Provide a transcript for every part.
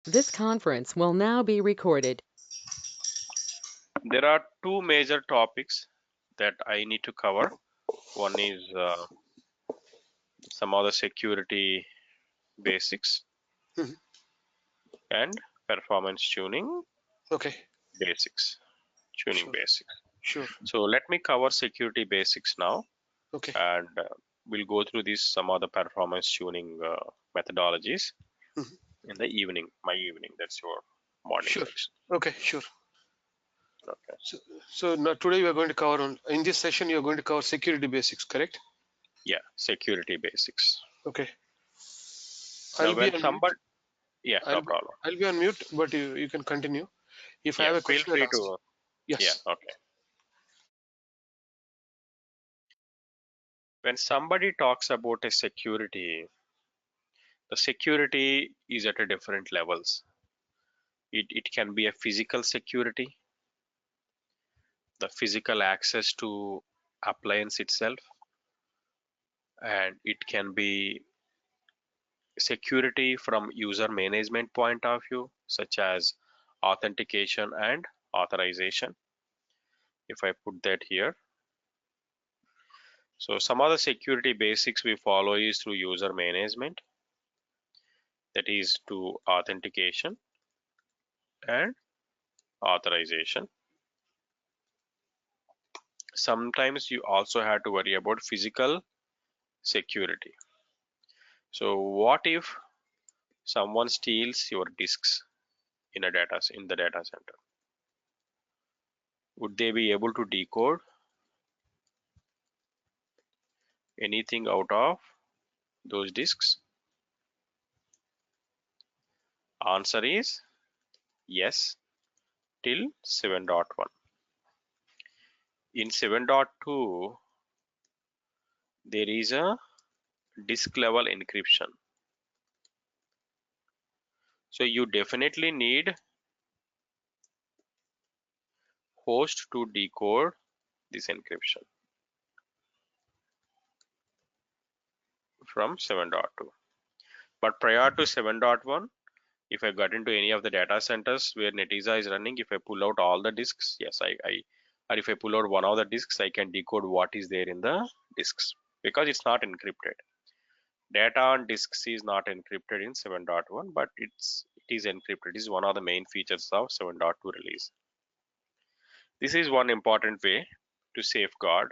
This conference will now be recorded. There are two major topics that I need to cover. One is some other security basics Mhm. and performance tuning Okay, basics. Tuning sure, basics. sure. So let me cover security basics now, Okay, and we'll go through these some other performance tuning methodologies Mhm. in the evening. My evening. That's your morning Sure. section. Okay, sure. Okay. So now today we are going to cover in this session you are going to cover security basics, correct? Yeah, security basics. Okay. Now, I'll be when on mute. somebody, yeah, no I'll be problem. I'll be on mute, but you can continue. If I Yeah, have a feel question, I'll free ask. to. Yeah, Yes. okay. When somebody talks about a security, the security is at a different levels. It can be a physical security, the physical access to appliance itself, and it can be security from user management point of view, such as authentication and authorization. If I put that here, so some of the security basics we follow is through user management, that is to authentication and authorization. Sometimes you also have to worry about physical security. So what if someone steals your disks in the data center? Would they be able to decode anything out of those disks? Answer is yes, till 7.1. In 7.2 there is a disk level encryption, so you definitely need host to decode this encryption from 7.2. But prior to 7.1, if I got into any of the data centers where Netezza is running, if I pull out all the disks, yes, or if I pull out one of the disks, I can decode what is there in the disks because it's not encrypted. Data on disks is not encrypted in 7.1, but it is encrypted. It is one of the main features of 7.2 release. This is one important way to safeguard.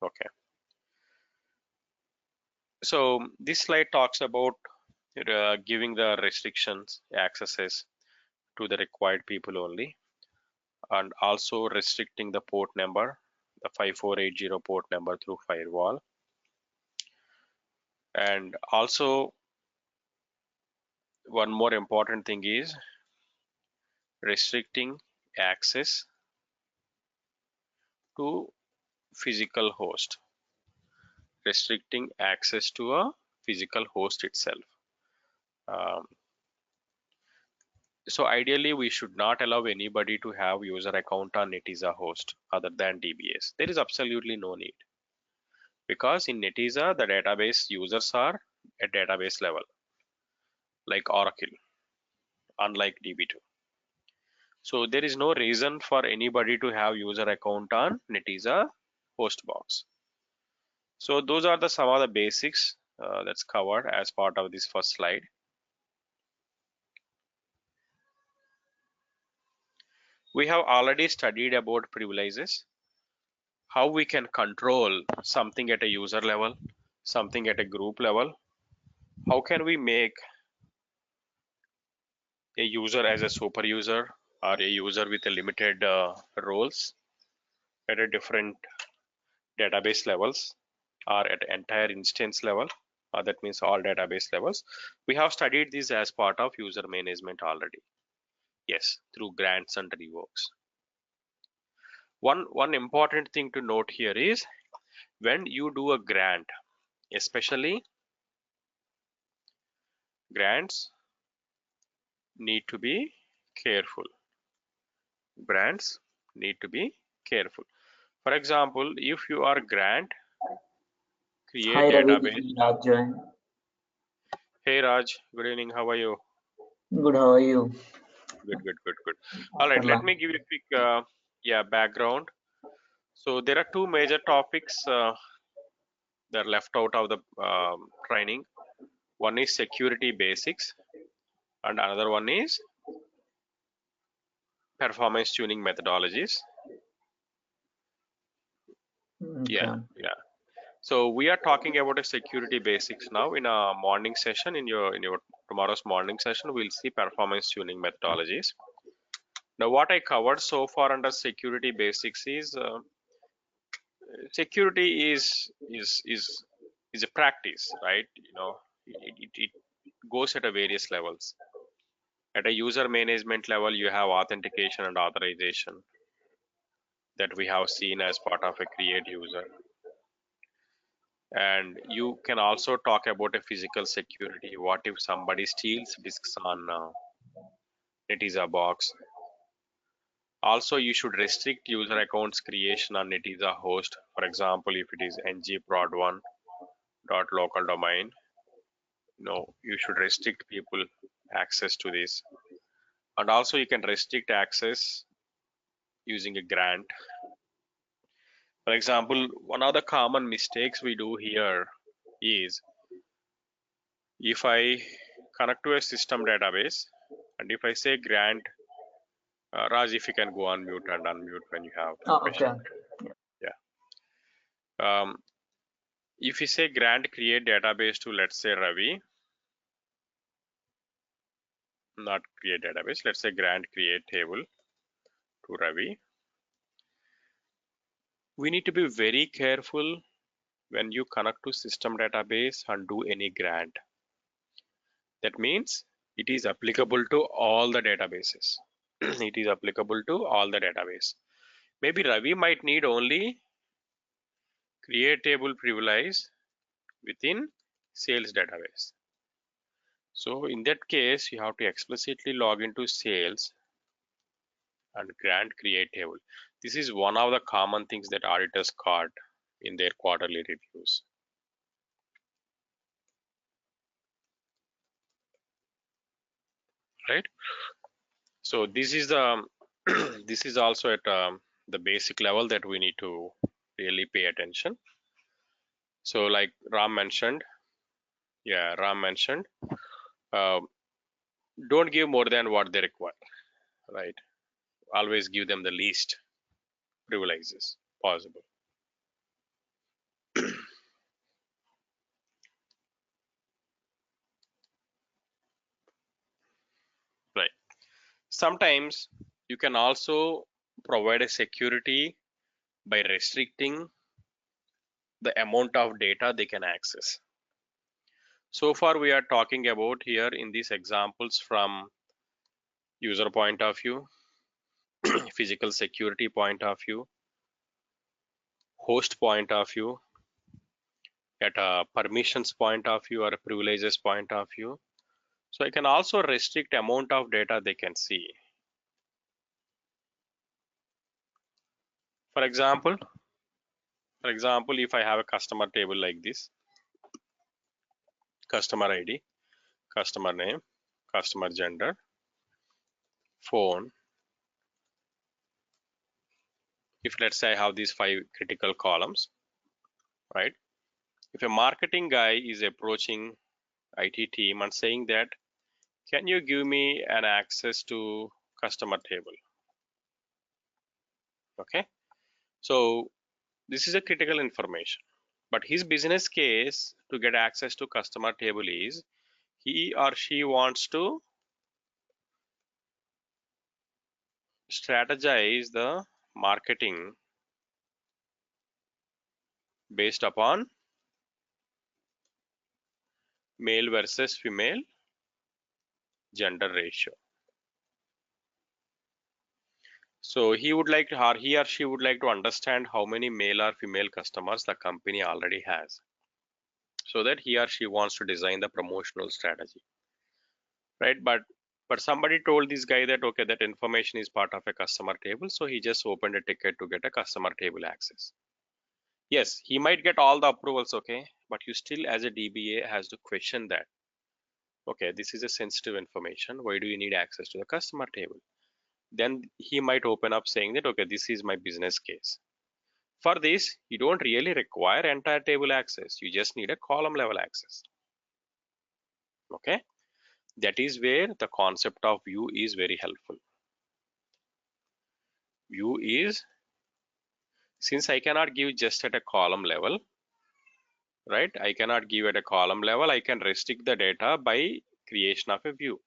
Okay. So this slide talks about giving the restrictions, accesses to the required people only, and also restricting the port number, the 5480 port number through firewall. And also one more important thing is restricting access to physical host, restricting access to a physical host itself. Um, so ideally we should not allow anybody to have user account on Netezza host other than DBS. There is absolutely no need, because in Netezza the database users are at database level like Oracle, unlike DB2. So there is no reason for anybody to have user account on Netezza host box. So those are the some of the basics that's covered as part of this first slide. We have already studied about privileges, how we can control something at a user level, something at a group level. How can we make a user as a super user or a user with a limited roles at a different database levels or at entire instance level, that means all database levels. We have studied this as part of user management already. Yes, through grants and revokes. One important thing to note here is when you do a grant, especially grants need to be careful. Grants need to be careful. For example, if you are grant Create Hi Ravi, this database. is Raj Jain. Hey Raj, good evening. How are you? Good, how are you? Good. All After right, let long. me give you a quick background. So there are two major topics that are left out of the training. One is security basics, and another one is performance tuning methodologies. Okay. Yeah. So we are talking about a security basics now in a morning session. In your tomorrow's morning session, we'll see performance tuning methodologies. Now, what I covered so far under security basics is security is a practice, right? It goes at a various levels. At a user management level, you have authentication and authorization that we have seen as part of a create user. And you can also talk about a physical security. What if somebody steals disks on Netizer box? Also, you should restrict user accounts creation on Netizer host. For example, if it is ngprod1.local domain, no, you should restrict people access to this. And also, you can restrict access using a grant. For example, one of the common mistakes we do here is if I connect to a system database and if I say grant, Raj, if you can go on mute and unmute when you have Okay. question. Yeah. If you say grant create database to, let's say, Ravi, not create database, let's say grant create table to Ravi. We need to be very careful when you connect to system database and do any grant. That means it is applicable to all the databases. It is applicable to all the database. Maybe Ravi might need only create table privilege within sales database. So in that case, you have to explicitly log into sales and grant create table. This is one of the common things that auditors caught in their quarterly reviews. Right? So this is the this is also at the basic level that we need to really pay attention. So like Ram mentioned, don't give more than what they require, right? Always give them the least privileges possible. Right. Sometimes you can also provide a security by restricting the amount of data they can access. So far we are talking about here in these examples from user point of view, physical security point of view, host point of view, at a permissions point of view or a privileges point of view. So I can also restrict amount of data they can see. For example, if I have a customer table like this, customer ID, customer name, customer gender, phone. If let's say I have these 5 critical columns, right? If a marketing guy is approaching IT team and saying that, can you give me an access to customer table? Okay, so this is a critical information, but his business case to get access to customer table is he or she wants to strategize the marketing based upon male versus female gender ratio. So he would like to, or he or she would like to understand how many male or female customers the company already has, so that he or she wants to design the promotional strategy, right? But somebody told this guy that okay, that information is part of a customer table, so he just opened a ticket to get a customer table access. Yes, he might get all the approvals, okay, but you still as a DBA has to question that. Okay, this is a sensitive information. Why do you need access to the customer table? Then he might open up saying that, okay, this is my business case. For this, you don't really require entire table access. You just need a column level access. Okay, that is where the concept of view is very helpful. View is, since I cannot give just at a column level, right? I cannot give at a column level. I can restrict the data by creation of a view.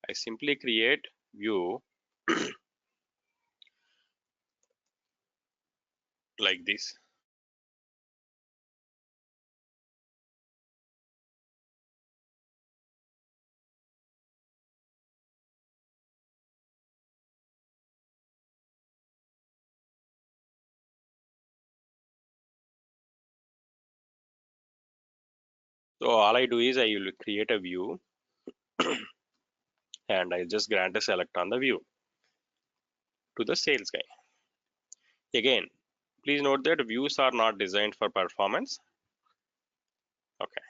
I simply create view like this. So all I do is I will create a view and I'll just grant a select on the view to the sales guy. Again, please note that views are not designed for performance. Okay.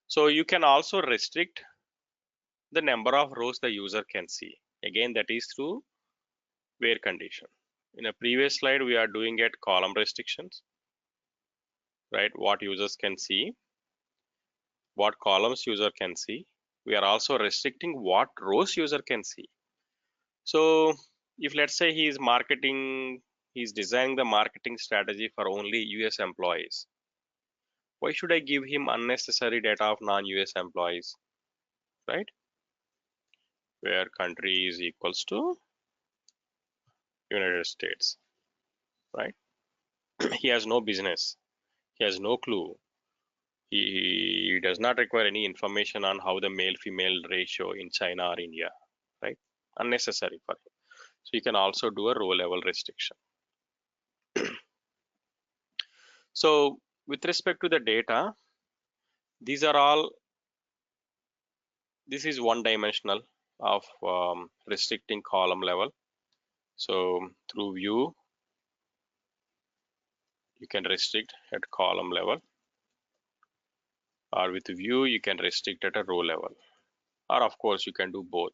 So you can also restrict the number of rows the user can see. Again, that is through where condition. In a previous slide, we are doing at column restrictions, right? What users can see, what columns user can see. We are also restricting what rows user can see. So if let's say he is marketing, he's designing the marketing strategy for only US employees. Why should I give him unnecessary data of non-US employees, right? Where country is equals to United States, right? He has no business. He has no clue. He does not require any information on how the male-female ratio in China or India, right? Unnecessary for him. So you can also do a row level restriction. So with respect to the data, these are all, this is one dimensional of restricting column level. So through view, you can restrict at column level, or with view, you can restrict at a row level, or of course you can do both,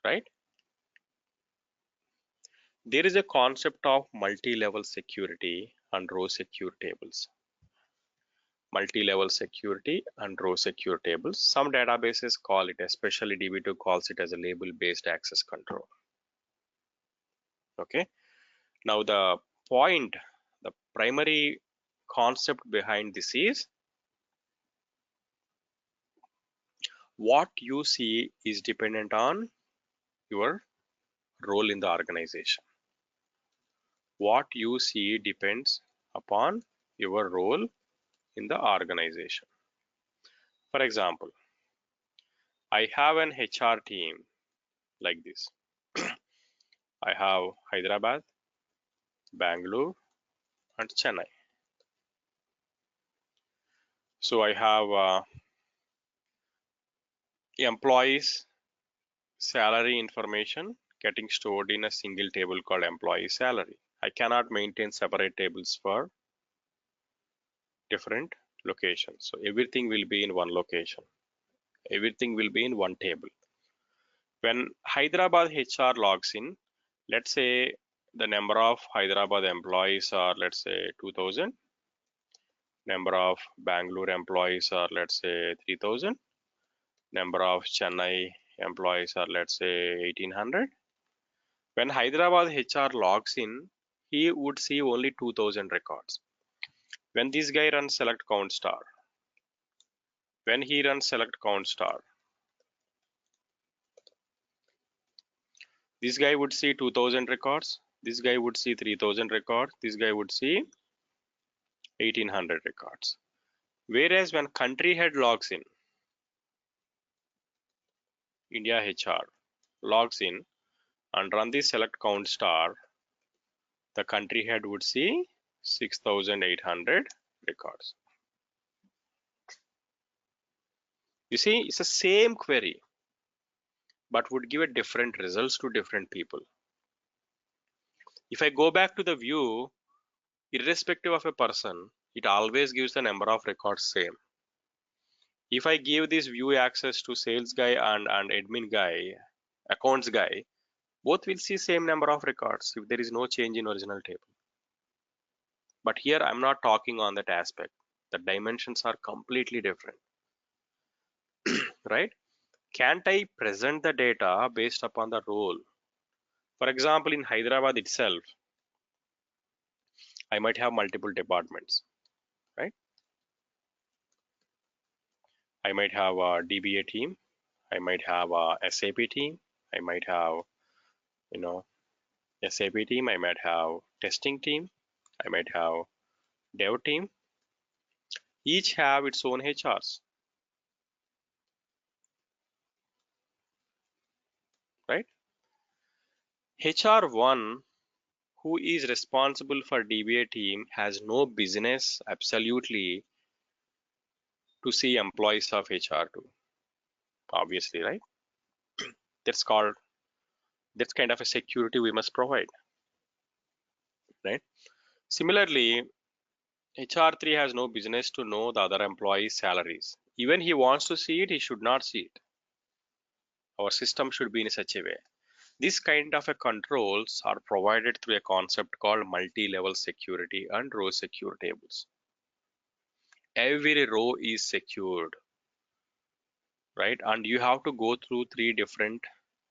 right? There is a concept of multi-level security and row secure tables. Multi-level security and row secure tables. Some databases call it, especially DB2 calls it as a label-based access control. Okay. Now the point, the primary concept behind this is what you see is dependent on your role in the organization. What you see depends upon your role in the organization. For example, I have an HR team like this. I have Hyderabad, Bangalore, and Chennai. So I have employees' salary information getting stored in a single table called employee salary. I cannot maintain separate tables for different locations. So everything will be in one location. Everything will be in one table. When Hyderabad HR logs in, let's say the number of Hyderabad employees are, let's say 2000. Number of Bangalore employees are, let's say 3000. Number of Chennai employees are, let's say 1800. When Hyderabad HR logs in, he would see only 2000 records. When this guy runs select count star, when he runs select count star, this guy would see 2000 records, this guy would see 3000 records, this guy would see 1800 records. Whereas when country head logs in, India HR logs in and run the select count star, the country head would see 6800 records. You see, it's the same query, but would give a different results to different people. If I go back to the view, irrespective of a person, it always gives the number of records same. If I give this view access to sales guy and admin guy, accounts guy, both will see same number of records if there is no change in original table. But here I'm not talking on that aspect. The dimensions are completely different, right? Can't I present the data based upon the role? For example, in Hyderabad itself, I might have multiple departments, right? I might have a DBA team, I might have a SAP team, I might have, SAP team, I might have testing team, I might have dev team. Each have its own HRs, right? HR1, who is responsible for DBA team, has no business absolutely to see employees of HR2, obviously, right? That's kind of a security we must provide, right? Similarly, HR3 has no business to know the other employees' salaries. Even he wants to see it, he should not see it. Our system should be in such a way. This kind of a controls are provided through a concept called multi-level security and row secure tables. Every row is secured, right? And you have to go through 3 different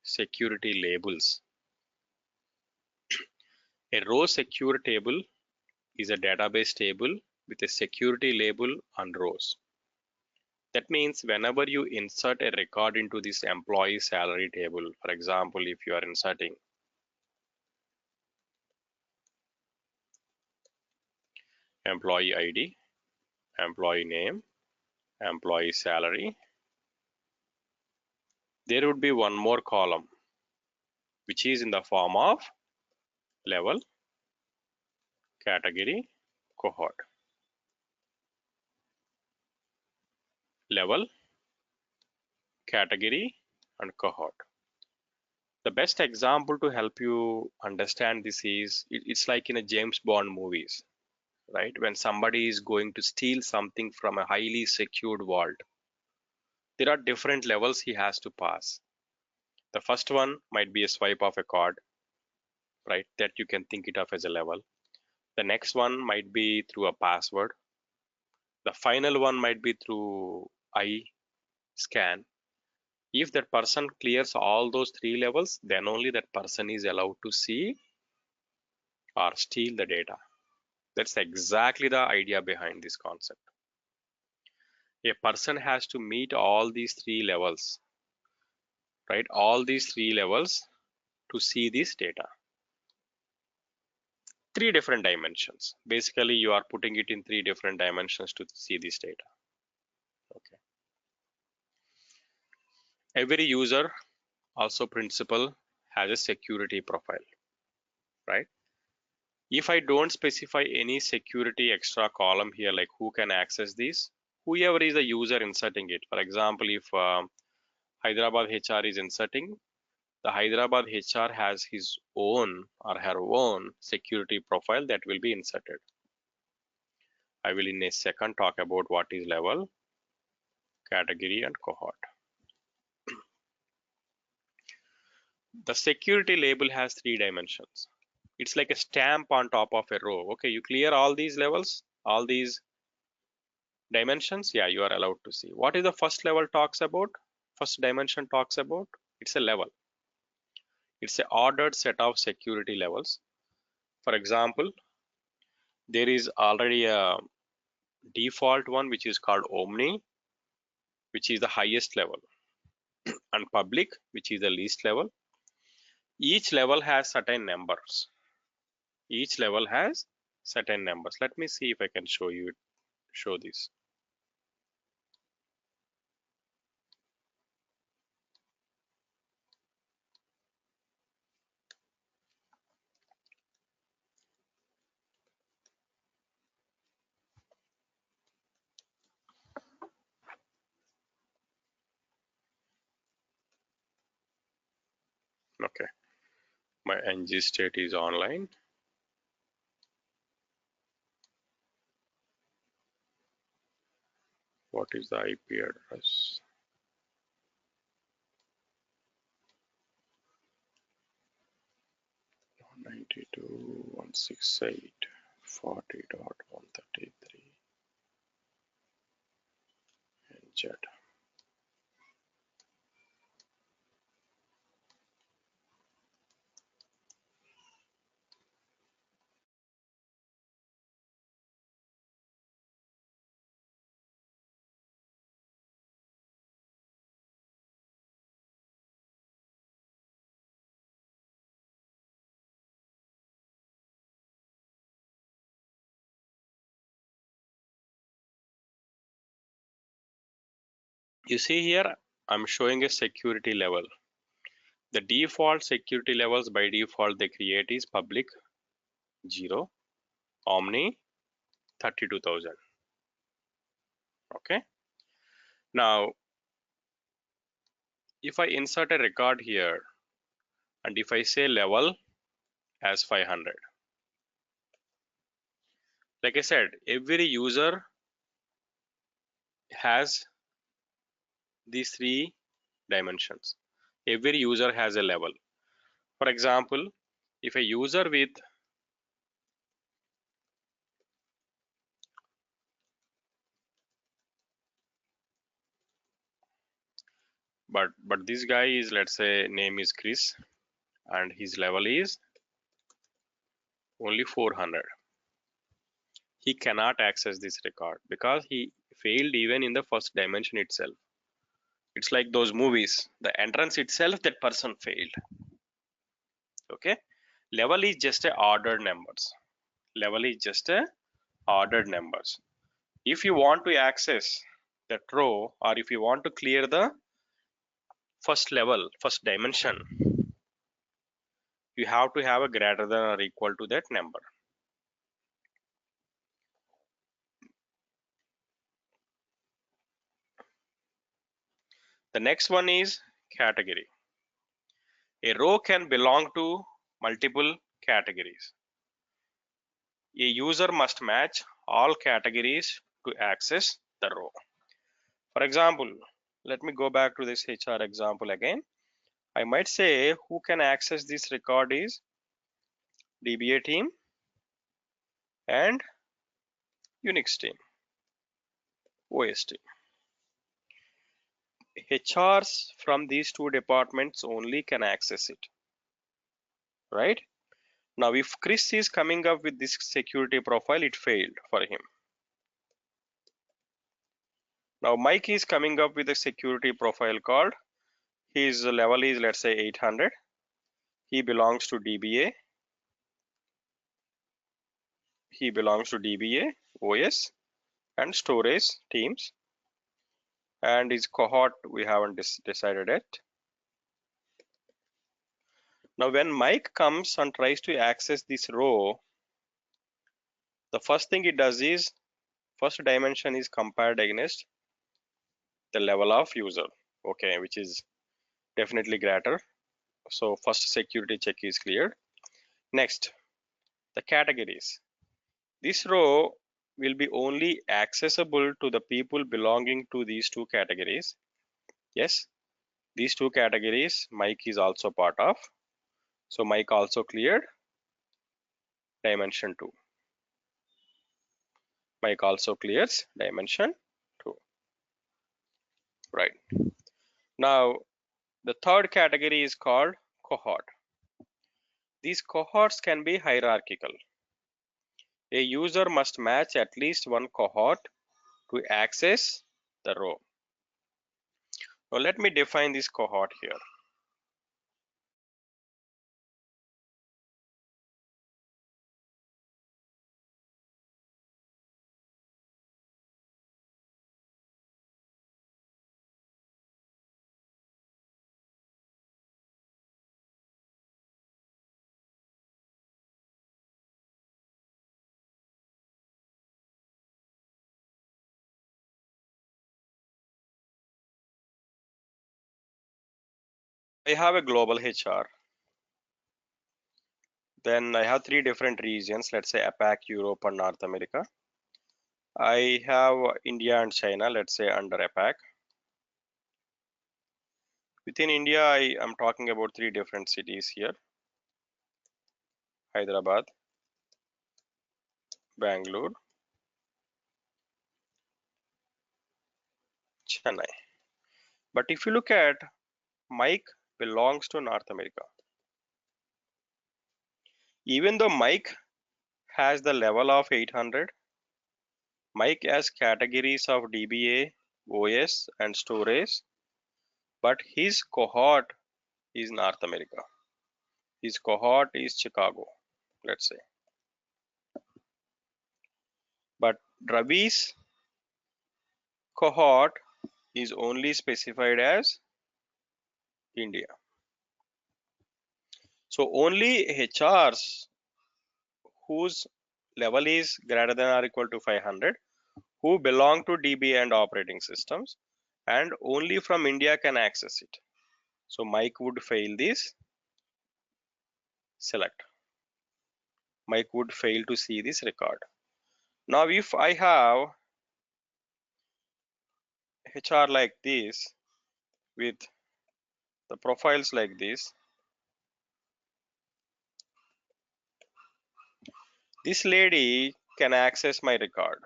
security labels. A row secure table is a database table with a security label and rows. That means whenever you insert a record into this employee salary table, for example, if you are inserting employee ID, employee name, employee salary, there would be one more column which is in the form of level, category, cohort. Level, category, and cohort. The best example to help you understand this is it's like in a James Bond movies, right? When somebody is going to steal something from a highly secured vault, there are different levels he has to pass. The first one might be a swipe of a card, right? That you can think it of as a level. The next one might be through a password. The final one might be through eye scan. If that person clears all those 3 levels, then only that person is allowed to see or steal the data. That's exactly the idea behind this concept. A person has to meet all these 3 levels, right? All these 3 levels to see this data. 3 different dimensions. Basically, you are putting it in 3 different dimensions to see this data. Okay. Every user, also principal, has a security profile, right? If I don't specify any security extra column here, like who can access this, whoever is the user inserting it. For example, if Hyderabad HR is inserting, the Hyderabad HR has his own or her own security profile that will be inserted. I will in a second talk about what is level, category, and cohort. The security label has 3 dimensions. It's like a stamp on top of a row. Okay, you clear all these levels, all these dimensions, yeah, you are allowed to see. What is the first level talks about? First dimension talks about, it's a level. It's an ordered set of security levels. For example, there is already a default one which is called Omni, which is the highest level, and public, which is the least level. Each level has certain numbers. Each level has certain numbers. Let me see if I can show this. Okay, my ng state is online. What is the IP address? .92.168.40.133 and Z. You see here, I'm showing a security level. The default security levels by default they create is public 0, omni 32,000. Okay. Now, if I insert a record here and if I say level as 500, like I said, every user has these 3 dimensions. Every user has a level. For example, if a user with but this guy is, let's say name is Chris and his level is only 400. He cannot access this record because he failed even in the first dimension itself. It's like those movies, the entrance itself that person failed. Okay, level is just a ordered numbers. Level is just a ordered numbers. If you want to access that row or if you want to clear the first level, first dimension, you have to have a greater than or equal to that number. The next one is category. A row can belong to multiple categories. A user must match all categories to access the row. For example, let me go back to this HR example again. I might say who can access this record is DBA team and Unix team, OS team. HRs from these 2 departments only can access it, right? Now, if Chris is coming up with this security profile, it failed for him. Now, Mike is coming up with a security profile called, his level is, let's say 800. He belongs to DBA. He belongs to DBA, OS and storage teams. And his cohort, we haven't decided yet. Now, when Mike comes and tries to access this row, the first thing it does is, first dimension is compared against the level of user, okay, which is definitely greater. So first security check is cleared. Next, the categories. This row will be only accessible to the people belonging to these 2 categories. Yes, these 2 categories Mike is also part of. So Mike also cleared dimension 2. Mike also clears dimension 2. Right. Now, the third category is called cohort. These cohorts can be hierarchical. A user must match at least one cohort to access the row. Now let me define this cohort here. I have a global HR. Then I have 3 different regions, let's say APAC, Europe, and North America. I have India and China, let's say under APAC. Within India, I am talking about 3 different cities here: Hyderabad, Bangalore, Chennai. But if you look at Mike belongs to North America. Even though Mike has the level of 800, Mike has categories of DBA, OS, and storage, but his cohort is North America. His cohort is Chicago, let's say. But Ravi's cohort is only specified as India. So only HRs whose level is greater than or equal to 500, who belong to DBA and operating systems, and only from India can access it. So Mike would fail this select. Mike would fail to see this record. Now if I have HR like this with the profiles like this lady can access my record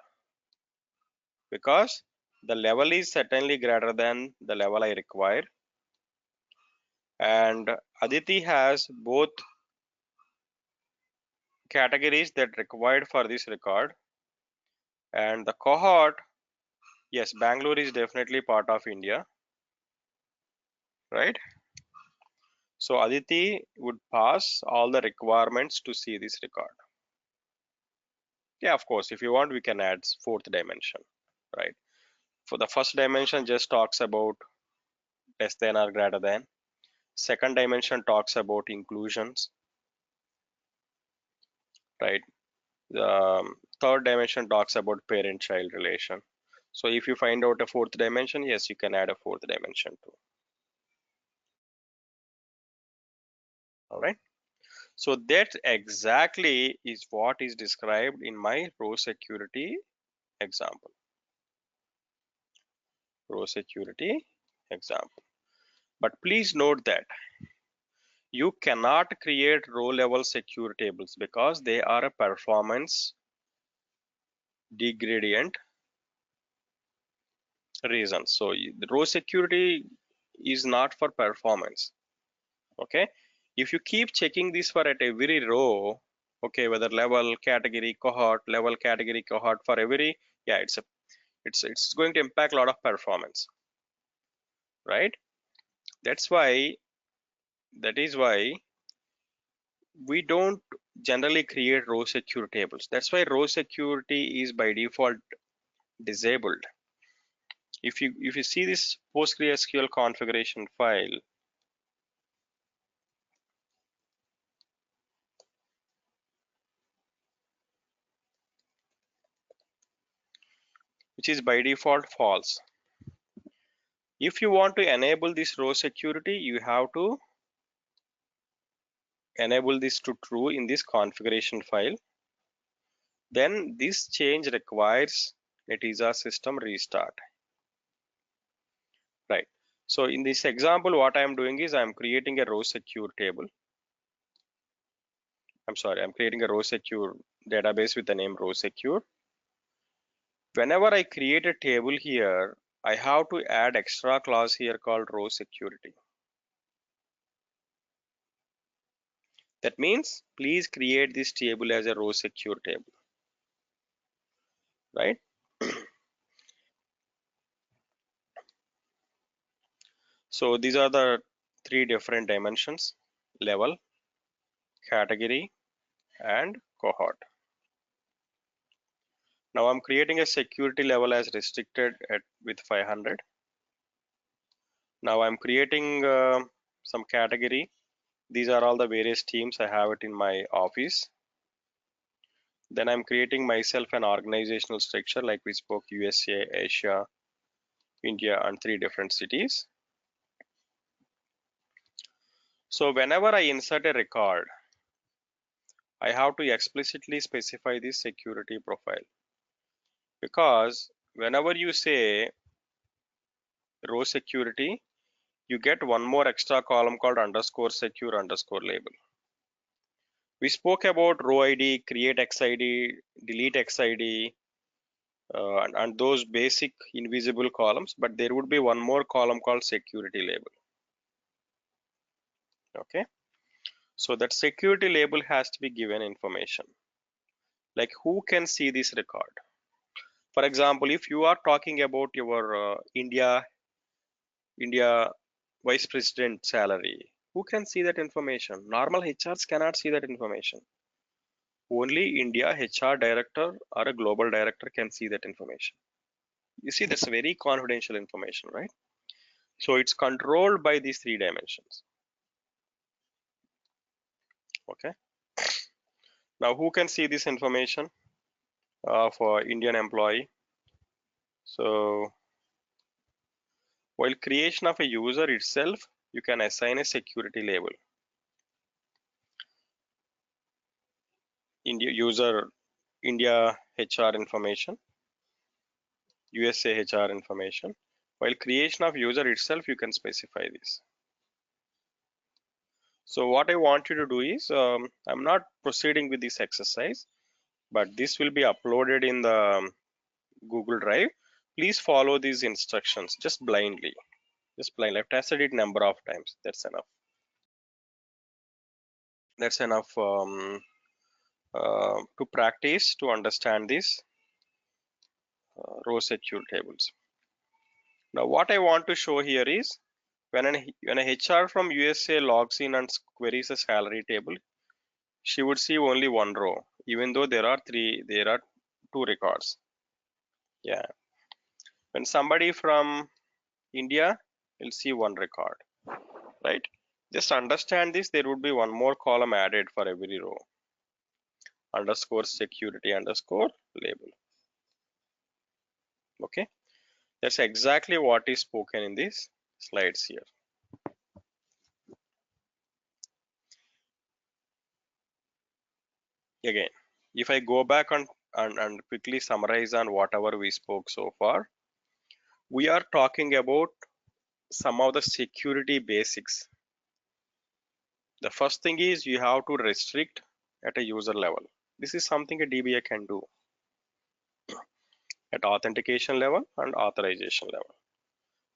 because the level is certainly greater than the level I require, and Aditi has both categories that required for this record, and the cohort, yes, Bangalore is definitely part of India, right? So Aditi would pass all the requirements to see this record. Yeah, of course, if you want, we can add 4th dimension, right? For the first dimension just talks about less than or greater than. Second dimension talks about inclusions, right? The third dimension talks about parent-child relation. So if you find out a 4th dimension, yes, you can add a 4th dimension too. All right. So that exactly is what is described in my row security example. Row security example. But please note that you cannot create row level secure tables because they are a performance degradient reason. So the row security is not for performance. Okay, if you keep checking this for at every row, okay, whether level, category, cohort, level, category, cohort for every, yeah, it's going to impact a lot of performance, right? That is why we don't generally create row secure tables. That's why row security is by default disabled. If you see this PostgreSQL configuration file, which is by default false. If you want to enable this row security, you have to enable this to true in this configuration file. Then this change requires Netezza system restart. Right. So in this example, what I am doing is I am creating a row secure table. I'm creating a row secure database with the name row secure. Whenever I create a table here, I have to add extra clause here called row security. That means please create this table as a row secure table, right? So these are the 3 different dimensions: level, category, and cohort. Now I'm creating a security level as restricted with 500. Now I'm creating some category. These are all the various teams I have it in my office. Then I'm creating myself an organizational structure like we spoke: USA, Asia, India, and 3 different cities. So whenever I insert a record, I have to explicitly specify this security profile. because whenever you say row security, you get one more extra column called underscore secure underscore label. We spoke about row ID, create XID, delete XID, and those basic invisible columns, but there would be one more column called security label. Okay, so that security label has to be given information, like who can see this record. For example, if you are talking about your India vice president salary, who can see that information? Normal HRs cannot see that information. Only India HR director or a global director can see that information. You see, that's very confidential information, right? So it's controlled by these three dimensions. Okay. Now, who can see this information for Indian employee? So while creation of a user itself, you can assign a security label. India HR information, USA HR information. While creation of user itself, you can specify this. So what I want you to do is, I'm not proceeding with this exercise, but this will be uploaded in the Google Drive. Please follow these instructions just blindly. I've tested it number of times. That's enough. That's enough to practice to understand these row secure tables. Now, what I want to show here is when a HR from USA logs in and queries a salary table, she would see only one row, even though there are two records. Yeah. When somebody from India will see one record, right? Just understand this. There would be one more column added for every row. Underscore security underscore label. Okay. That's exactly what is spoken in these slides here. Again, if I go back and quickly summarize on whatever we spoke so far, we are talking about some of the security basics. The first thing is you have to restrict at a user level. This is something a DBA can do at authentication level and authorization level.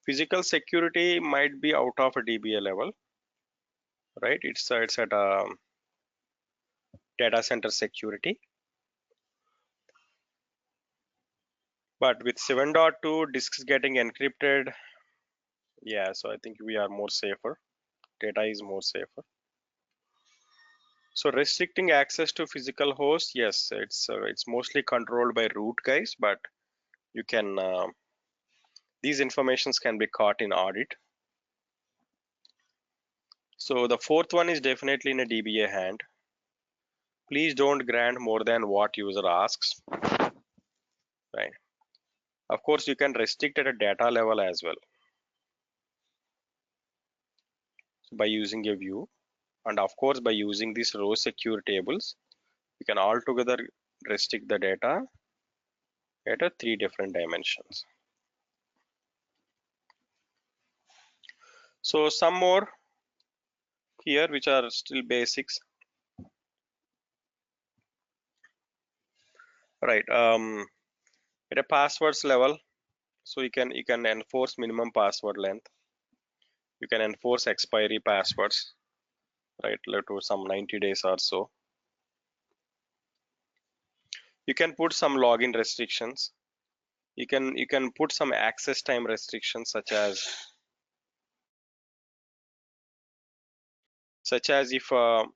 Physical security might be out of a DBA level, right? It's at a data center security. But with 7.2 disks getting encrypted, yeah, so I think we are more safer. Data is more safer. So restricting access to physical hosts, yes, it's mostly controlled by root guys, but you can these informations can be caught in audit. So the fourth one is definitely in a DBA hand. Please don't grant more than what user asks, right? Of course, you can restrict at a data level as well. So by using a view, and of course, by using these row secure tables, you can altogether restrict the data at a 3 different dimensions. So some more here, which are still basics. Right. At a passwords level, so you can enforce minimum password length. You can enforce expiry passwords, right, to some 90 days or so. You can put some login restrictions. You can put some access time restrictions, such as if a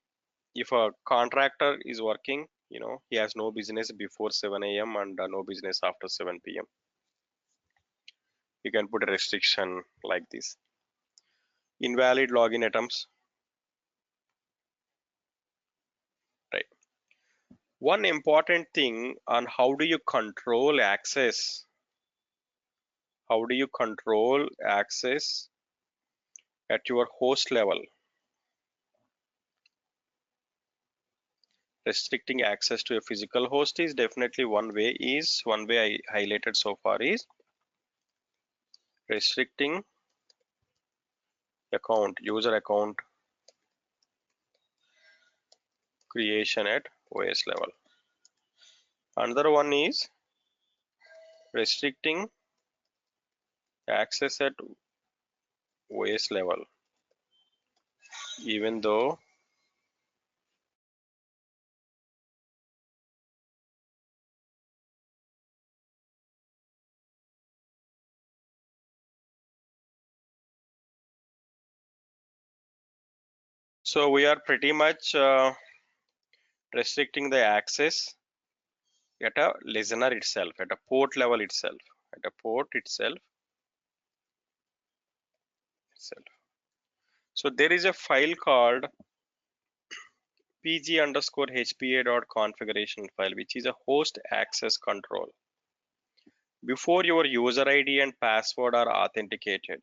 contractor is working, he has no business before 7 a.m. and no business after 7 p.m. You can put a restriction like this. Invalid login attempts. Right. One important thing on how do you control access? How do you control access at your host level? restricting access to a physical host is definitely one way I highlighted so far is restricting user account creation at OS level. Another one is restricting access at OS level, even though so we are pretty much restricting the access at a listener itself, at a port level itself, at a port itself. So there is a file called pg_hpa.configuration file, which is a host access control. Before your user ID and password are authenticated,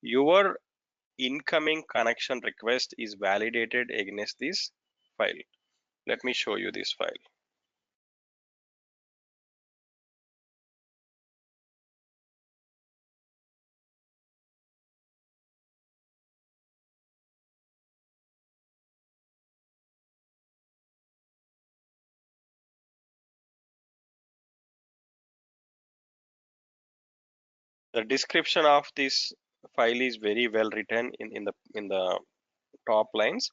your incoming connection request is validated against this file. Let me show you this file. The description of this file is very well written in the top lines,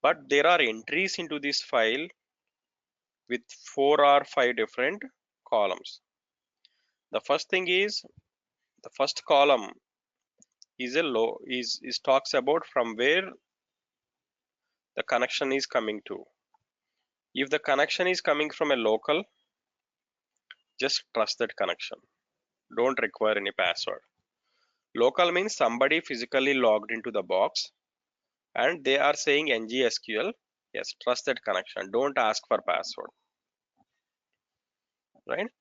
but there are entries into this file with 4 or 5 different columns. The first thing is the first column is talks about from where the connection is coming to. If the connection is coming from a local, just trust that connection. Don't require any password. Local means somebody physically logged into the box and they are saying NGSQL. Yes, trust that connection. Don't ask for password. Right?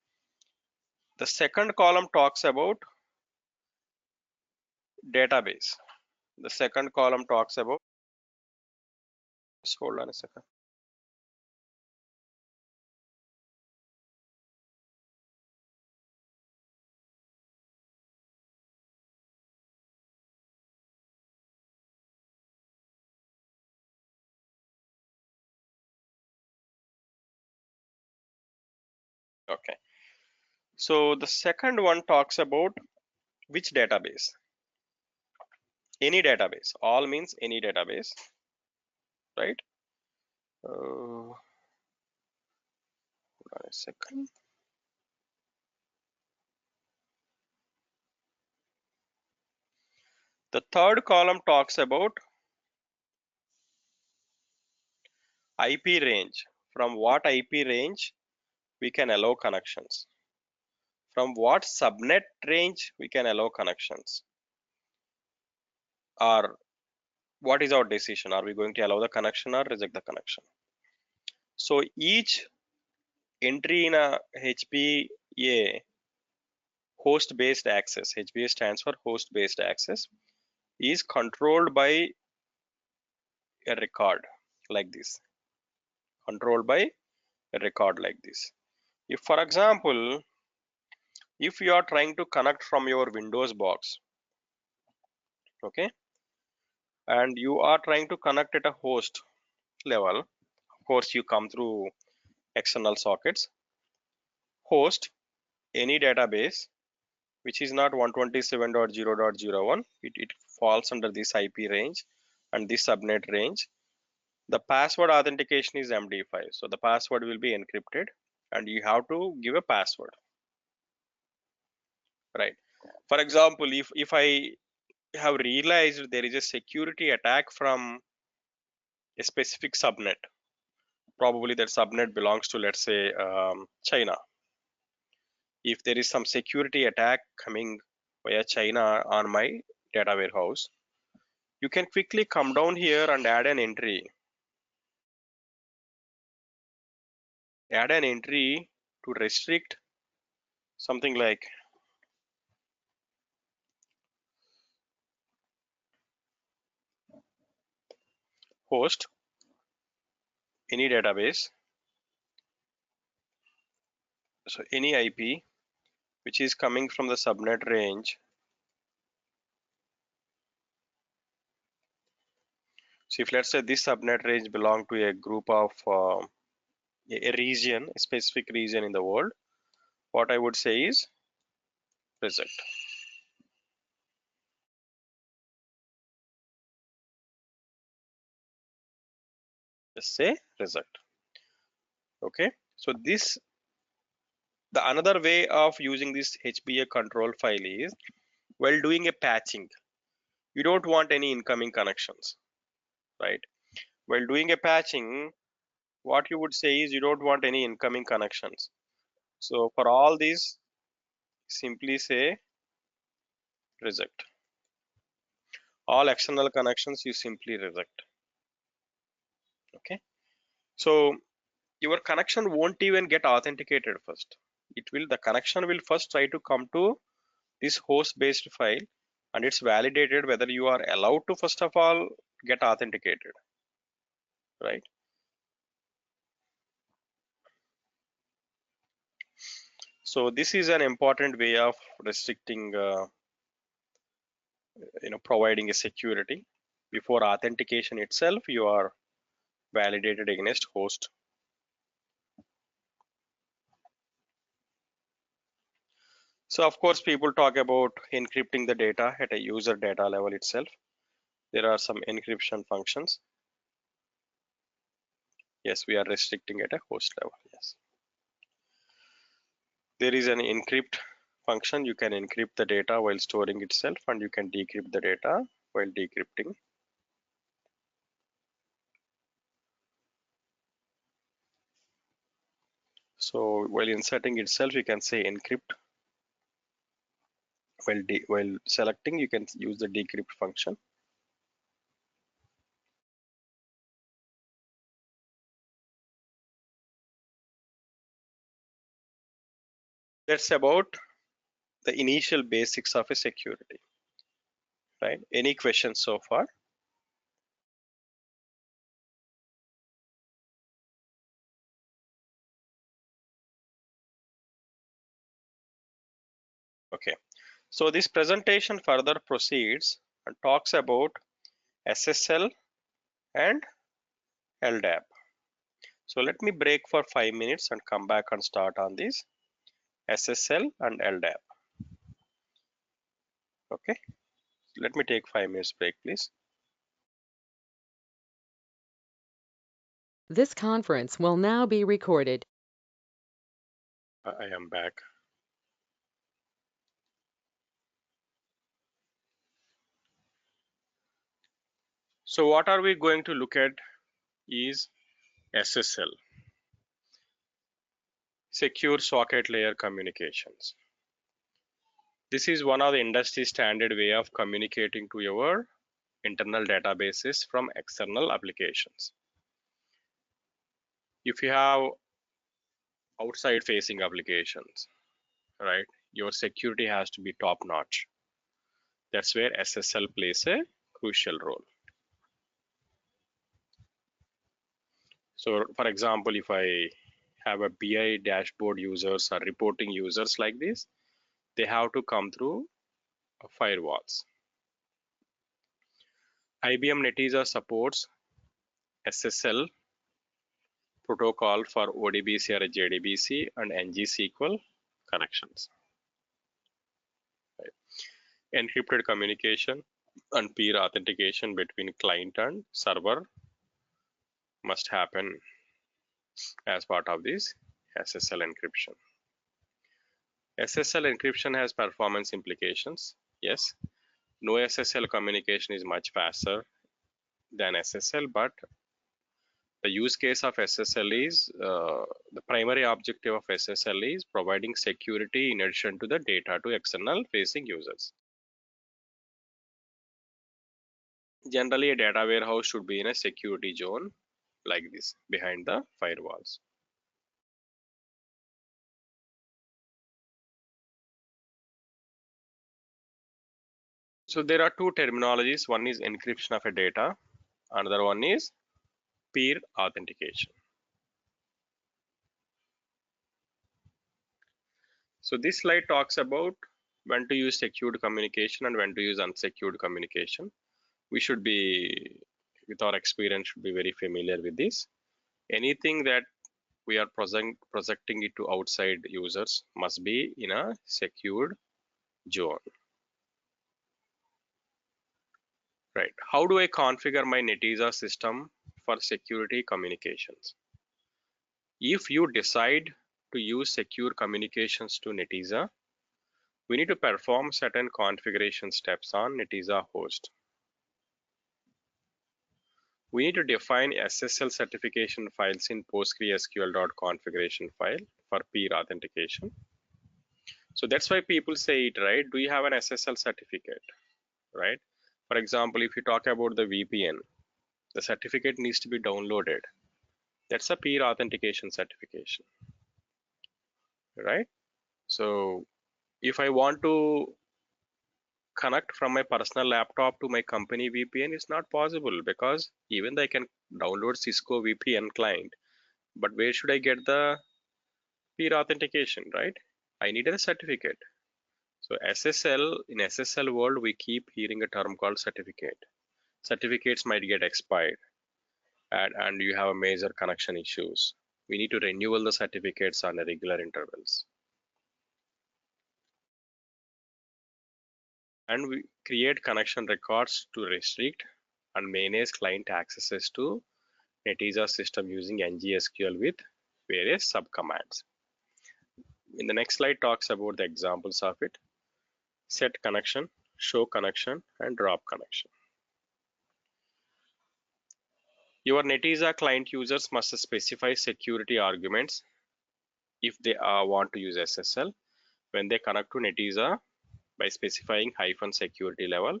The second column talks about database. The second column talks about, just hold on a second. Okay. So the second one talks about which database. Any database. All means any database. Right? Hold on a second. The third column talks about IP range. From what IP range we can allow connections. From what subnet range we can allow connections. Or what is our decision? Are we going to allow the connection or reject the connection? So each entry in a HPA, host-based access, HPA stands for host-based access, is controlled by a record like this. Controlled by a record like this. If, for example, if you are trying to connect from your Windows box, okay, and you are trying to connect at a host level, of course, you come through external sockets. Host, any database which is not 127.0.01, it falls under this IP range and this subnet range. The password authentication is MD5, so the password will be encrypted and you have to give a password, right? For example, if I have realized there is a security attack from a specific subnet, probably that subnet belongs to, let's say, China. If there is some security attack coming via China on my data warehouse, you can quickly come down here and add an entry. Add an entry to restrict something like host any database, so any IP which is coming from the subnet range. So if let's say this subnet range belong to a group of a region, a specific region in the world, what I would say is reject. Just say reject. Okay. So this, the another way of using this HBA control file is while doing a patching, you don't want any incoming connections, right? While doing a patching, what you would say is you don't want any incoming connections. So for all these, simply say reject. All external connections you simply reject. Okay. So your connection won't even get authenticated first. The connection will first try to come to this host based file, and it's validated whether you are allowed to first of all get authenticated, right? So this is an important way of restricting providing a security. Before authentication itself, you are validated against host. So of course people talk about encrypting the data at a user data level itself. There are some encryption functions. Yes, we are restricting at a host level. Yes, there is an encrypt function. You can encrypt the data while storing itself, and you can decrypt the data while decrypting. So while inserting itself, you can say encrypt. While selecting, you can use the decrypt function. That's about the initial basics of a security, right? Any questions so far? Okay. So this presentation further proceeds and talks about SSL and Ldap. So let me break for 5 minutes and come back and start on this SSL and Ldap. Okay. Let me take 5 minutes break, please. This conference will now be recorded. I am back. So what are we going to look at is SSL, Secure Socket Layer Communications. This is one of the industry standard way of communicating to your internal databases from external applications. If you have outside facing applications, right, your security has to be top notch. That's where SSL plays a crucial role. So for example, if I have a BI dashboard users or reporting users like this, they have to come through firewalls. IBM Netezza supports SSL protocol for ODBC or JDBC and NG-SQL connections. Right. Encrypted communication and peer authentication between client and server must happen as part of this SSL encryption. SSL encryption has performance implications. Yes, no SSL communication is much faster than SSL, but the use case of SSL is the primary objective of SSL is providing security in addition to the data to external facing users. Generally, a data warehouse should be in a security zone like this behind the firewalls. So there are two terminologies. One is encryption of a data. Another one is peer authentication. So this slide talks about when to use secured communication and when to use unsecured communication. We should be, with our experience, should be very familiar with this. Anything that we are projecting it to outside users must be in a secured zone. Right. How do I configure my Netezza system for security communications? If you decide to use secure communications to Netezza, we need to perform certain configuration steps on Netezza host. We need to define SSL certification files in PostgreSQL.configuration file for peer authentication. So that's why people say it, right? Do you have an SSL certificate, right? For example, if you talk about the VPN, the certificate needs to be downloaded. That's a peer authentication certification, right? So if I want to connect from my personal laptop to my company VPN, it's not possible because even though I can download Cisco VPN client, but where should I get the peer authentication, right? I need a certificate. So SSL, in SSL world, we keep hearing a term called certificate. Certificates might get expired and you have a major connection issues. We need to renew the certificates on a regular intervals. And we create connection records to restrict and manage client accesses to Netezza system using ngSQL with various subcommands. In the next slide talks about the examples of it. Set connection, show connection, and drop connection. Your Netezza client users must specify security arguments if they want to use SSL when they connect to Netezza by specifying -security level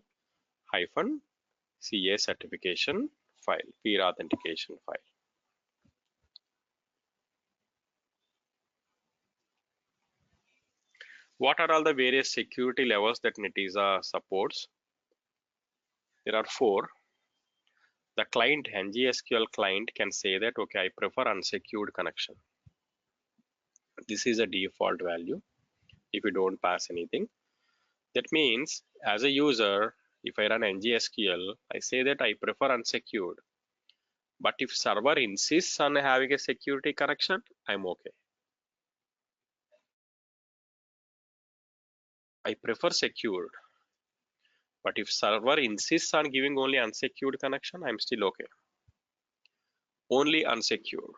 -CA certification file, peer authentication file. What are all the various security levels that Netezza supports? There are 4. The client, ngSQL client, can say that, okay, I prefer unsecured connection. This is a default value if you don't pass anything. That means as a user, if I run ngSQL, I say that I prefer unsecured. But if server insists on having a security connection, I'm okay. I prefer secured. But if server insists on giving only unsecured connection, I'm still okay. Only unsecured.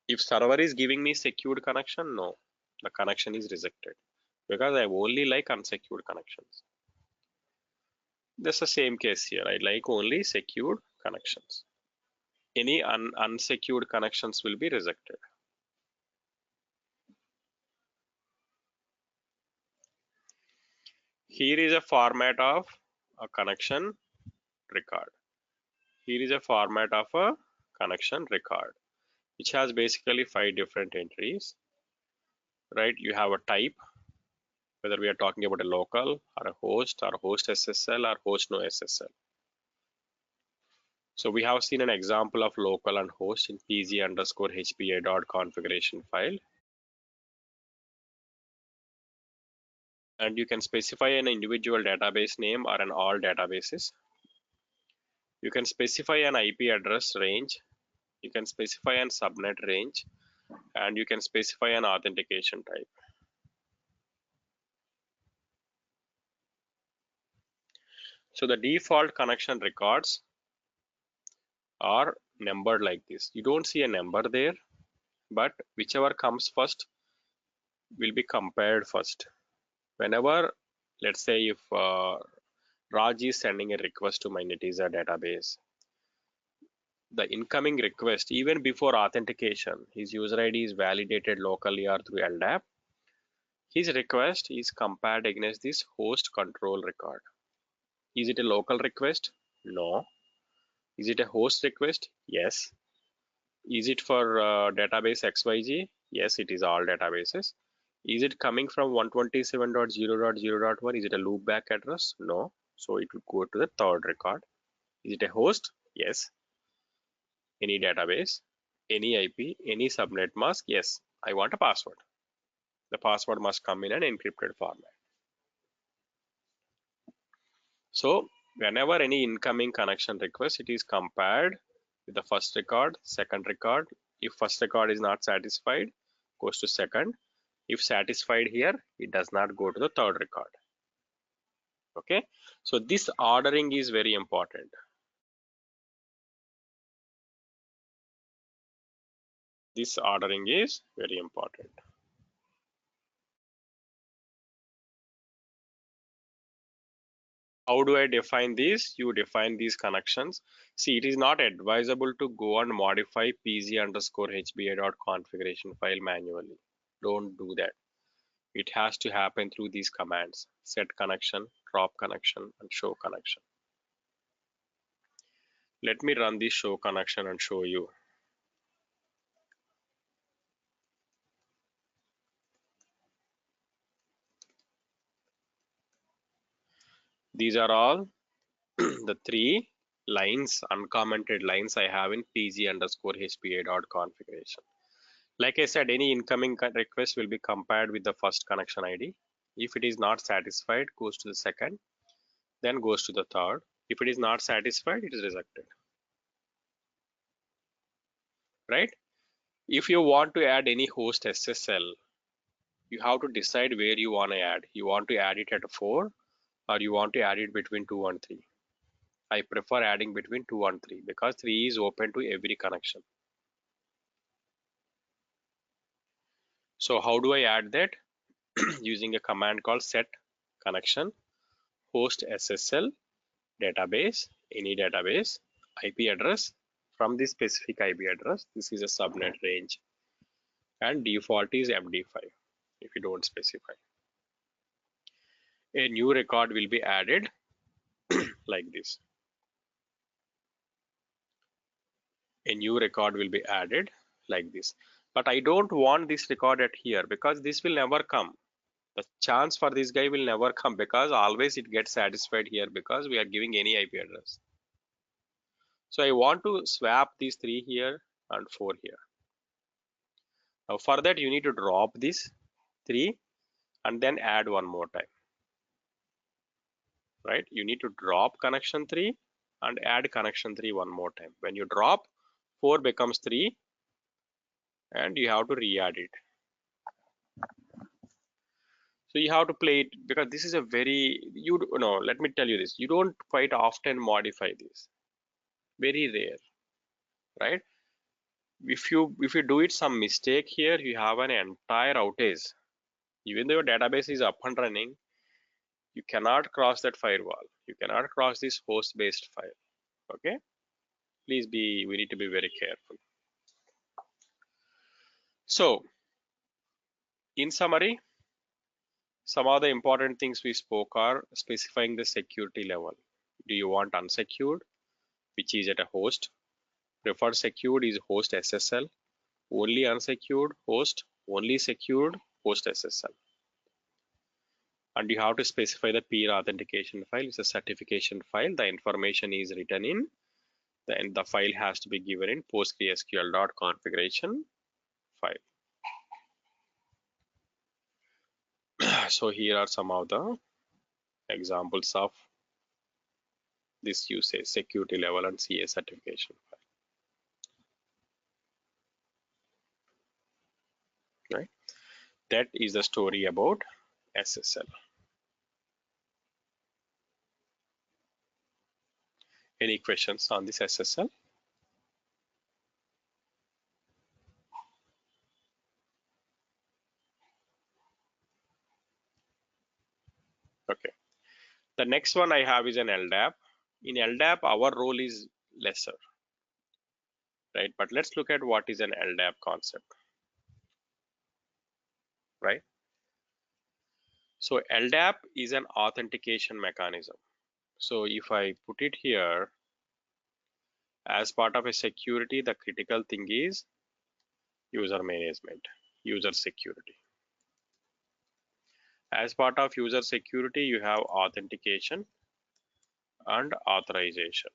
If server is giving me secured connection, no, the connection is rejected because I only like unsecured connections. That's the same case here. I like only secured connections. Any unsecured connections will be rejected. Here is a format of a connection record. Here is a format of a connection record, which has basically 5 different entries, right? You have a type, whether we are talking about a local or a host SSL or host no SSL. So we have seen an example of local and host in pg_hpa.configuration file. And you can specify an individual database name or an all databases. You can specify an IP address range. You can specify an subnet range, and you can specify an authentication type. So the default connection records are numbered like this. You don't see a number there, but whichever comes first will be compared first. Whenever, let's say if Raj is sending a request to my Netezza database, the incoming request, even before authentication, his user ID is validated locally or through Ldap. His request is compared against this host control record. Is it a local request? No. Is it a host request? Yes. Is it for database XYZ? Yes, it is all databases. Is it coming from 127.0.0.1? Is it a loopback address? No. So it will go to the third record. Is it a host? Yes. any database, any IP, any subnet mask. Yes, I want a password. The password must come in an encrypted format. So whenever any incoming connection request, it is compared with the first record, second record. If first record is not satisfied, goes to second. If satisfied here, it does not go to the third record. Okay, so this ordering is very important. This ordering is very important. How do I define these? You define these connections. See, it is not advisable to go and modify pg_hba.configuration file manually. Don't do that. It has to happen through these commands: set connection, drop connection, and show connection. Let me run this show connection and show you. These are all the 3 lines, uncommented lines I have in pg_hpa.configuration. Like I said, any incoming request will be compared with the first connection ID. If it is not satisfied, goes to the second, then goes to the third. If it is not satisfied, it is rejected. Right? If you want to add any host SSL, you have to decide where you want to add. You want to add it at 4 or you want to add it between 2 and 3. I prefer adding between 2 and 3 because 3 is open to every connection. So how do I add that? Using a command called set connection host SSL database, any database, IP address. From this specific IP address, this is a subnet range, and default is MD5 if you don't specify. A new record will be added like this. A new record will be added like this. But I don't want this record at here because this will never come. The chance for this guy will never come because always it gets satisfied here because we are giving any IP address. So I want to swap these 3 here and 4 here. Now for that you need to drop this 3 and then add one more time. Right? You need to drop connection 3 and add connection 3 one more time. When you drop, 4 becomes 3 and you have to re-add it. So you have to play it because this is a very, let me tell you this, you don't quite often modify this. Very rare, right? If you do it some mistake here, you have an entire outage. Even though your database is up and running, you cannot cross that firewall. You cannot cross this host based file. Okay, we need to be very careful. So in summary, some of the important things we spoke are specifying the security level. Do you want unsecured, which is at a host? Preferred secured is host SSL. Only unsecured host, only secured host SSL. And you have to specify the peer authentication file. It's a certification file. The information is written in, then the file has to be given in PostgreSQL.configuration file. So here are some of the examples of this usage: security level and CA certification file. Right? That is the story about SSL. Any questions on this SSL? Okay. The next one I have is an Ldap. In Ldap, our role is lesser, right? But let's look at what is an Ldap concept, right? So Ldap is an authentication mechanism. So if I put it here, as part of a security, the critical thing is user management, user security. As part of user security, you have authentication and authorization.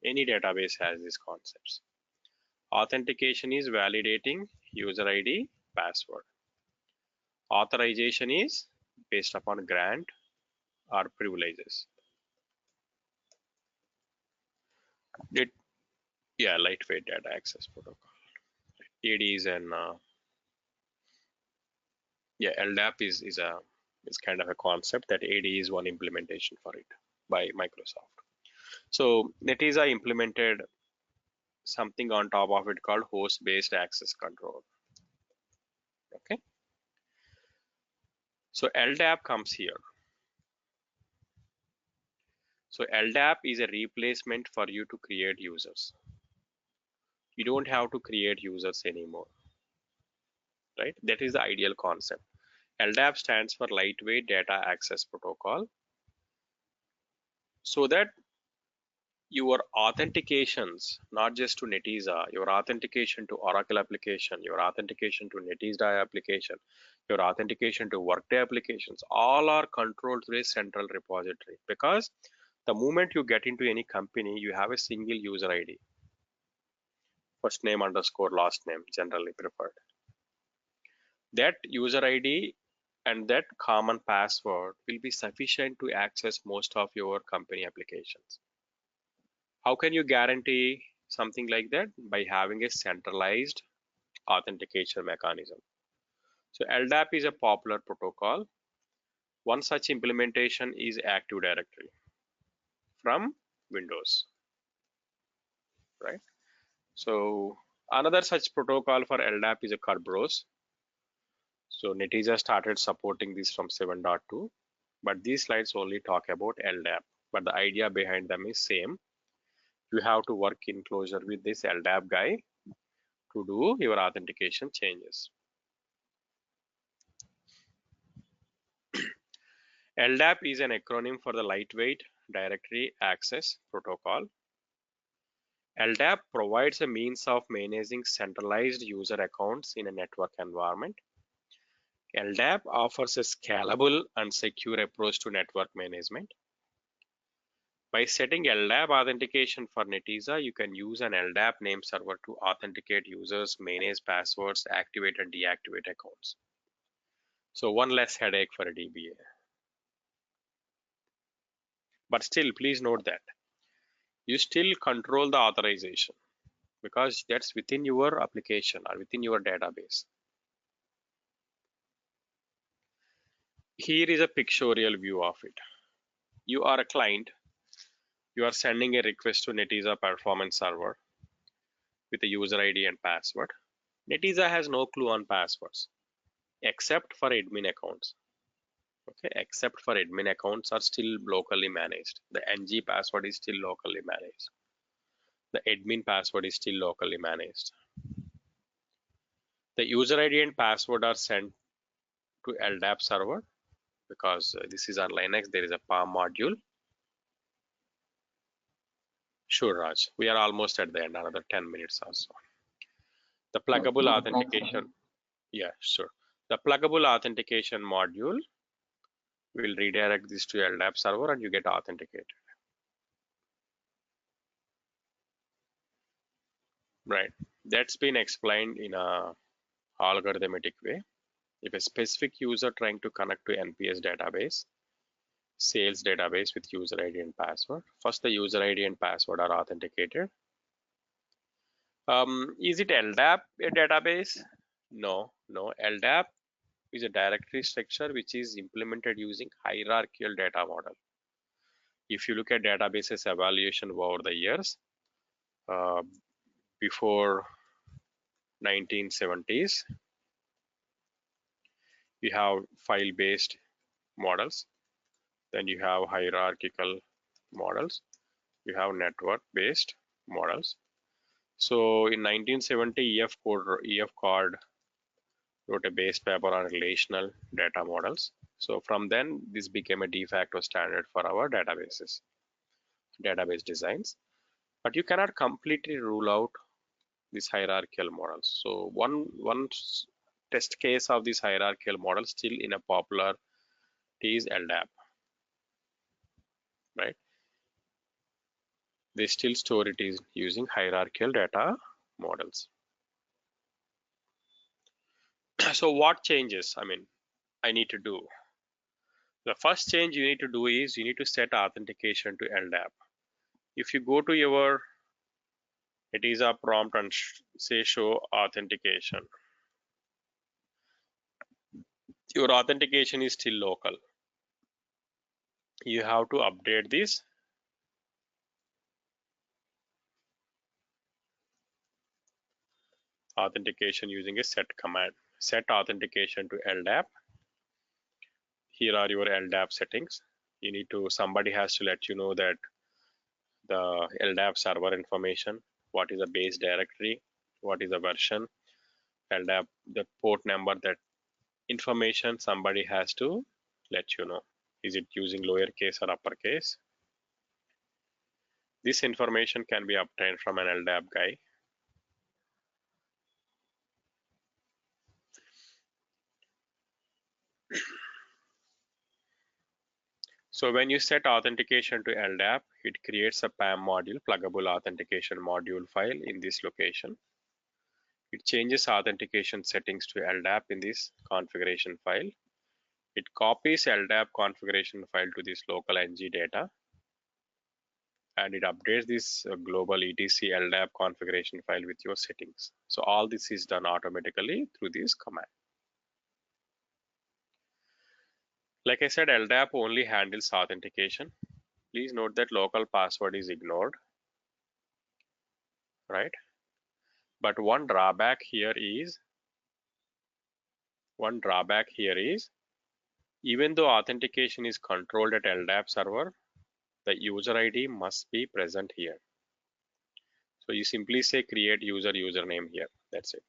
Any database has these concepts. Authentication is validating user ID, password. Authorization is based upon grant or privileges. Lightweight data access protocol. ADs and Ldap is kind of a concept that AD is one implementation for it by Microsoft. So Netezza implemented something on top of it called host-based access control. Okay. So Ldap comes here. So Ldap is a replacement for you to create users. You don't have to create users anymore, right? That is the ideal concept. Ldap stands for Lightweight Data Access Protocol, so that your authentications, not just to Netezza, your authentication to Oracle application, your authentication to Netezza application, your authentication to Workday applications, all are controlled through a central repository. Because the moment you get into any company, you have a single user ID. First name underscore last name, generally preferred. That user ID and that common password will be sufficient to access most of your company applications. How can you guarantee something like that? By having a centralized authentication mechanism. So Ldap is a popular protocol. One such implementation is Active Directory from Windows, right? So another such protocol for Ldap is a Kerberos. So Netezza started supporting this from 7.2, but these slides only talk about Ldap. But the idea behind them is same. You have to work in closure with this Ldap guy to do your authentication changes. Ldap is an acronym for the Lightweight Directory Access Protocol. Ldap provides a means of managing centralized user accounts in a network environment. Ldap offers a scalable and secure approach to network management. By setting Ldap authentication for Netezza, you can use an Ldap name server to authenticate users, manage passwords, activate and deactivate accounts. So one less headache for a DBA. But still, please note that you still control the authorization because that's within your application or within your database. Here is a pictorial view of it. You are a client. You are sending a request to Netezza performance server with a user ID and password. Netezza has no clue on passwords except for admin accounts. Okay, except for admin accounts are still locally managed. The NG password is still locally managed. The admin password is still locally managed. The user ID and password are sent to Ldap server because this is on Linux. There is a PAM module. Sure, Raj. We are almost at the end, another 10 minutes or so. The pluggable authentication. Yeah, sure. The pluggable authentication module will redirect this to Ldap server and you get authenticated. Right. That's been explained in a algorithmic way. If a specific user trying to connect to NPS database, sales database with user ID and password, first the user ID and password are authenticated. Is it Ldap a database? No. Ldap is a directory structure which is implemented using hierarchical data model. If you look at databases evaluation over the years, before 1970s, you have file-based models, then you have hierarchical models, you have network-based models. So in 1970, EF Card wrote a base paper on relational data models. So from then, this became a de facto standard for our databases, database designs. But you cannot completely rule out these hierarchical models. So one test case of this hierarchical model still in a popular is Ldap, right? They still store it is using hierarchical data models. So what changes I need to do? The first change you need to do is you need to set authentication to Ldap. If you go to your Netezza prompt and say show authentication, your authentication is still local. You have to update this authentication using a set command. Set authentication to Ldap. Here are your Ldap settings. You need to, somebody has to let you know that the Ldap server information, what is the base directory, what is the version, Ldap, the port number, that information somebody has to let you know. Is it using lowercase or uppercase? This information can be obtained from an Ldap guy. So when you set authentication to Ldap, it creates a PAM module, Pluggable Authentication module file in this location. It changes authentication settings to Ldap in this configuration file. It copies Ldap configuration file to this local ng data, and it updates this global etc Ldap configuration file with your settings. So all this is done automatically through this command. Like I said, Ldap only handles authentication. Please note that local password is ignored, right? But one drawback here is, even though authentication is controlled at Ldap server, the user ID must be present here. So you simply say create user username here. That's it.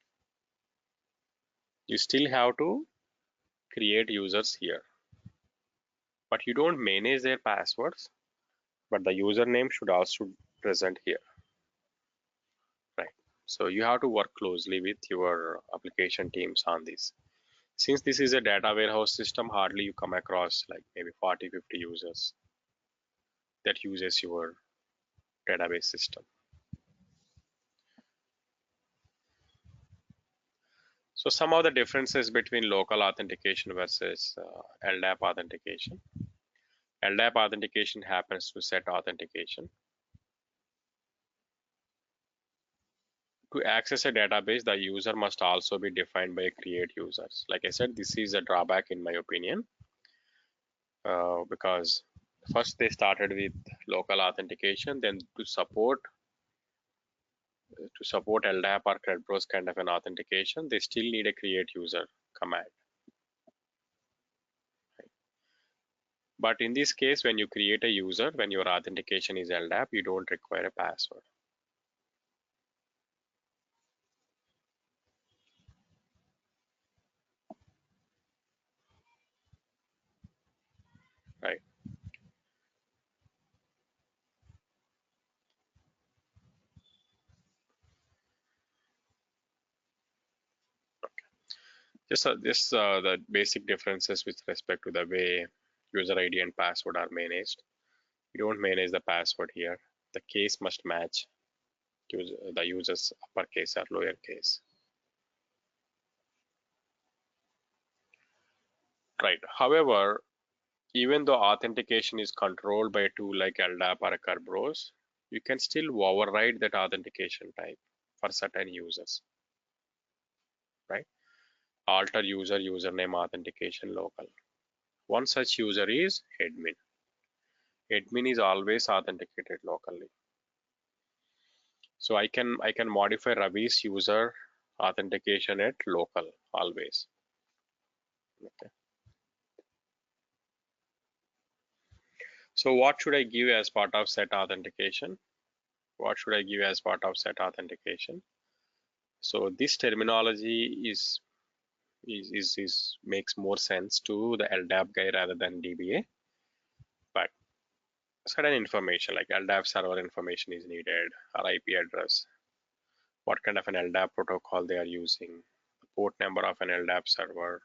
You still have to create users here, but you don't manage their passwords, but the username should also present here, right? So you have to work closely with your application teams on this. Since this is a data warehouse system, hardly you come across like maybe 40-50 users that uses your database system. So some of the differences between local authentication versus Ldap authentication. Ldap authentication happens to set authentication. To access a database, the user must also be defined by create users. Like I said, this is a drawback in my opinion, because first they started with local authentication, then to support Ldap or Kerberos kind of an authentication, they still need a create user command. But in this case, when you create a user, when your authentication is Ldap, you don't require a password. Right. Just the basic differences with respect to the way user ID and password are managed. You don't manage the password here. The case must match the user's uppercase or lowercase. Right. However, even though authentication is controlled by a tool like Ldap or Kerberos, you can still override that authentication type for certain users. Right. Alter user username authentication local. One such user is admin. Admin is always authenticated locally. So I can modify Ravi's user authentication at local always. Okay. So what should I give as part of set authentication? What should I give as part of set authentication? So this terminology is makes more sense to the Ldap guy rather than DBA. But certain information like Ldap server information is needed, or IP address, what kind of an Ldap protocol they are using, the port number of an Ldap server.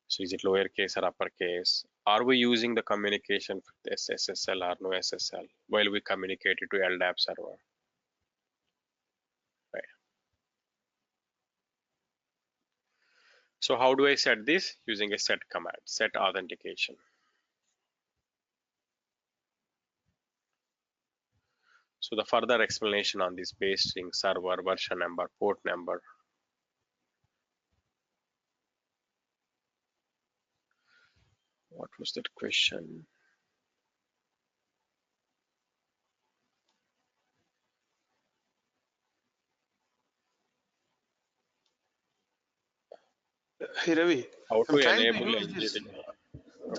So is it lowercase or uppercase? Are we using the communication with SSL or no SSL while we communicate it to Ldap server? Right. So how do I set this? Using a set command, set authentication. So the further explanation on this base string, server, version number, port number. What was that question? Hey Ravi, How I'm to trying to enable use this.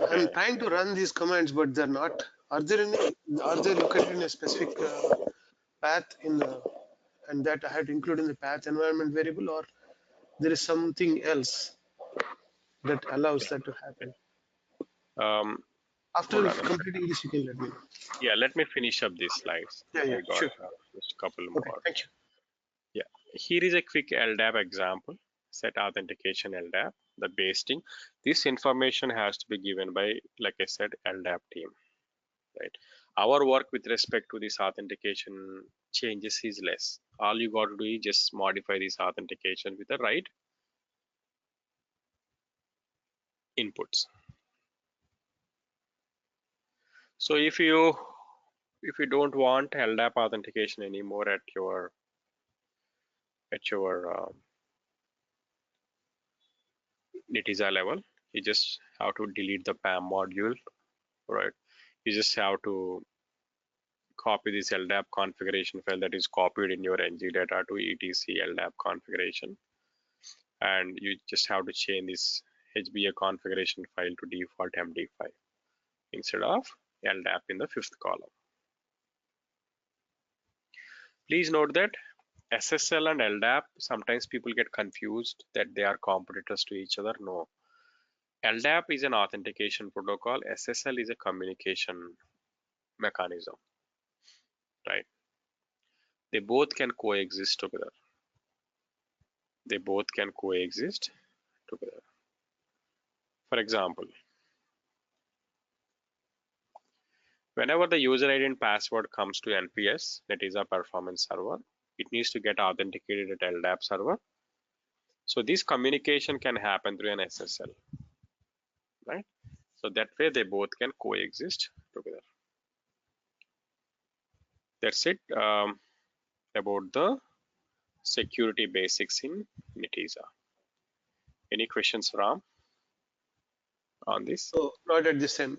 Okay. I'm trying to run these commands, but they're not. Are there any? Are they located in a specific path in the, and that I had to include in the path environment variable, or there is something else that allows that to happen? Um, hold After on a second. completing this, you can let me know. Yeah, let me finish up these slides. Yeah, I got sure. just a couple Okay, more. thank you. Yeah, here is a quick Ldap example. Set authentication Ldap, the base thing. This information has to be given by, like I said, Ldap team, right? Our work with respect to this authentication changes is less. All you got to do is just modify this authentication with the right inputs. So if you don't want Ldap authentication anymore at your Netizer level, you just have to delete the PAM module, right? You just have to copy this Ldap configuration file that is copied in your ng data to etc Ldap configuration, and you just have to change this HBA configuration file to default MD5 instead of Ldap in the fifth column. Please note that SSL and Ldap, sometimes people get confused that they are competitors to each other. No, Ldap is an authentication protocol, SSL is a communication mechanism, right? They both can coexist together. They both can coexist together. For example, whenever the user ID and password comes to NPS, that is a performance server, it needs to get authenticated at Ldap server. So this communication can happen through an SSL, right? So that way they both can coexist together. That's it about the security basics in Netezza. Any questions, Ram, on this? So not at this time.